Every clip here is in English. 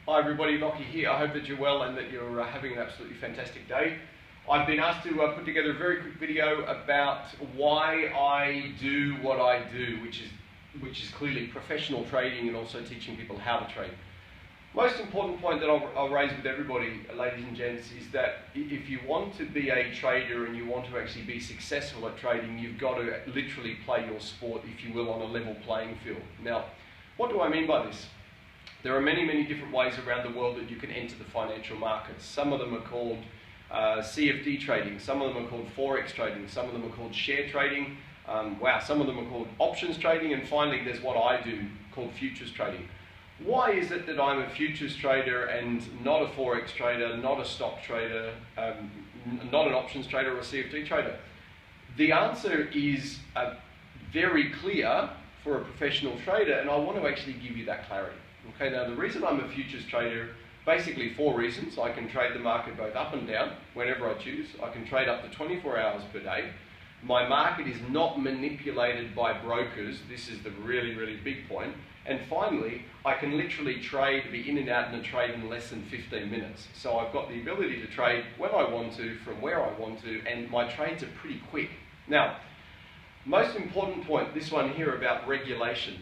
Hi everybody, Lockie here. I hope that you're well and that you're having an absolutely fantastic day. I've been asked to put together a very quick video about why I do what I do, which is clearly professional trading and also teaching people how to trade. Most important point that I'll raise with everybody, ladies and gents, is that if you want to be a trader and you want to actually be successful at trading, you've got to literally play your sport, if you will, on a level playing field. Now, what do I mean by this? There are many, many different ways around the world that you can enter the financial markets. Some of them are called CFD trading, some of them are called Forex trading, some of them are called share trading, some of them are called options trading, and finally there's what I do called futures trading. Why is it that I'm a futures trader and not a Forex trader, not a stock trader, not an options trader or a CFD trader? The answer is very clear for a professional trader, and I want to actually give you that clarity. Okay, now the reason I'm a futures trader, basically 4 reasons. I can trade the market both up and down whenever I choose. I can trade up to 24 hours per day. My market is not manipulated by brokers. This is the really, really big point. And finally, I can literally trade, be in and out in a trade in less than 15 minutes. So I've got the ability to trade when I want to, from where I want to, and my trades are pretty quick. Now, most important point, this one here about regulation.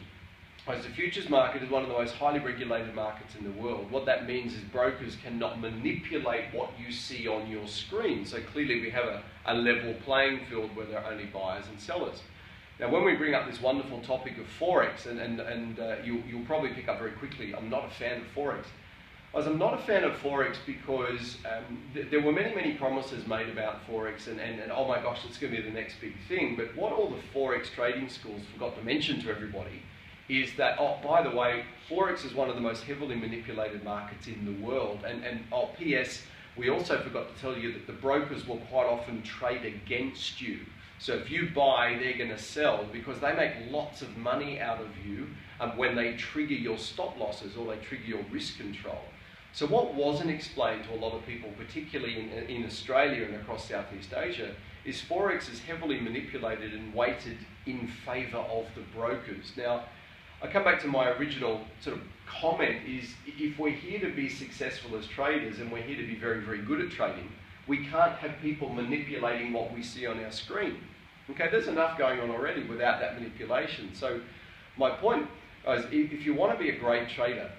As the futures market is one of the most highly regulated markets in the world. What that means is brokers cannot manipulate what you see on your screen. So clearly we have a level playing field where there are only buyers and sellers. Now when we bring up this wonderful topic of Forex, you'll probably pick up very quickly, I'm not a fan of Forex. I'm not a fan of Forex because there were many, many promises made about Forex and oh my gosh, it's going to be the next big thing. But what all the Forex trading schools forgot to mention to everybody is that, oh, by the way, Forex is one of the most heavily manipulated markets in the world. And P.S., we also forgot to tell you that the brokers will quite often trade against you. So if you buy, they're going to sell because they make lots of money out of you when they trigger your stop losses or they trigger your risk control. So what wasn't explained to a lot of people, particularly in Australia and across Southeast Asia, is Forex is heavily manipulated and weighted in favour of the brokers. Now, I come back to my original sort of comment is if we're here to be successful as traders and we're here to be very, very good at trading, we can't have people manipulating what we see on our screen. Okay, there's enough going on already without that manipulation. So my point is if you want to be a great trader,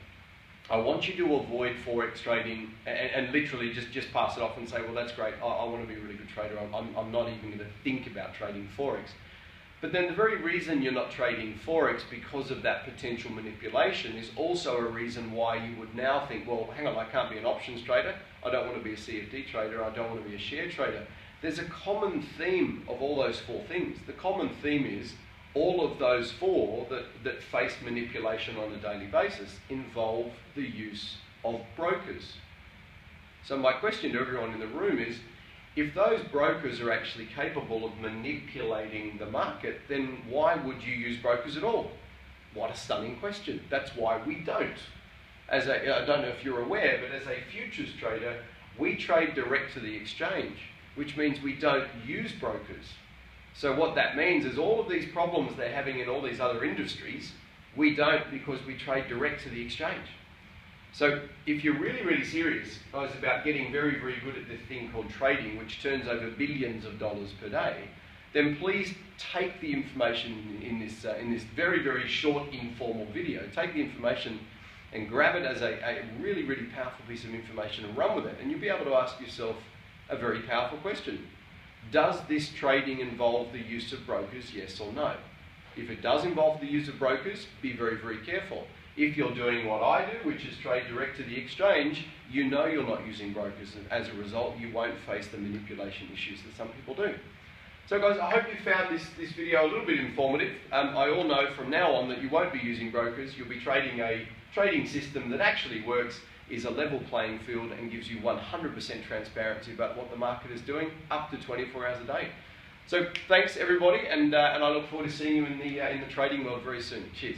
I want you to avoid Forex trading and literally just pass it off and say, well, that's great, I want to be a really good trader. I'm not even going to think about trading Forex. But then the very reason you're not trading Forex because of that potential manipulation is also a reason why you would now think, well, hang on, I can't be an options trader, I don't want to be a CFD trader, I don't want to be a share trader. There's a common theme of all those 4 things. The common theme is all of those 4 that face manipulation on a daily basis involve the use of brokers. So my question to everyone in the room is, if those brokers are actually capable of manipulating the market, then why would you use brokers at all? What a stunning question. That's why we don't. I don't know if you're aware, but as a futures trader, we trade direct to the exchange, which means we don't use brokers. So what that means is all of these problems they're having in all these other industries, we don't because we trade direct to the exchange. So if you're really, really serious, guys, about getting very, very good at this thing called trading, which turns over billions of dollars per day, then please take the information in this very, very short, informal video. Take the information and grab it as a really, really powerful piece of information and run with it. And you'll be able to ask yourself a very powerful question. Does this trading involve the use of brokers, yes or no? If it does involve the use of brokers, be very, very careful. If you're doing what I do, which is trade direct to the exchange, you know you're not using brokers, and as a result, you won't face the manipulation issues that some people do. So guys, I hope you found this video a little bit informative. I all know from now on that you won't be using brokers. You'll be trading a trading system that actually works, is a level playing field, and gives you 100% transparency about what the market is doing up to 24 hours a day. So thanks everybody, and I look forward to seeing you in the trading world very soon. Cheers.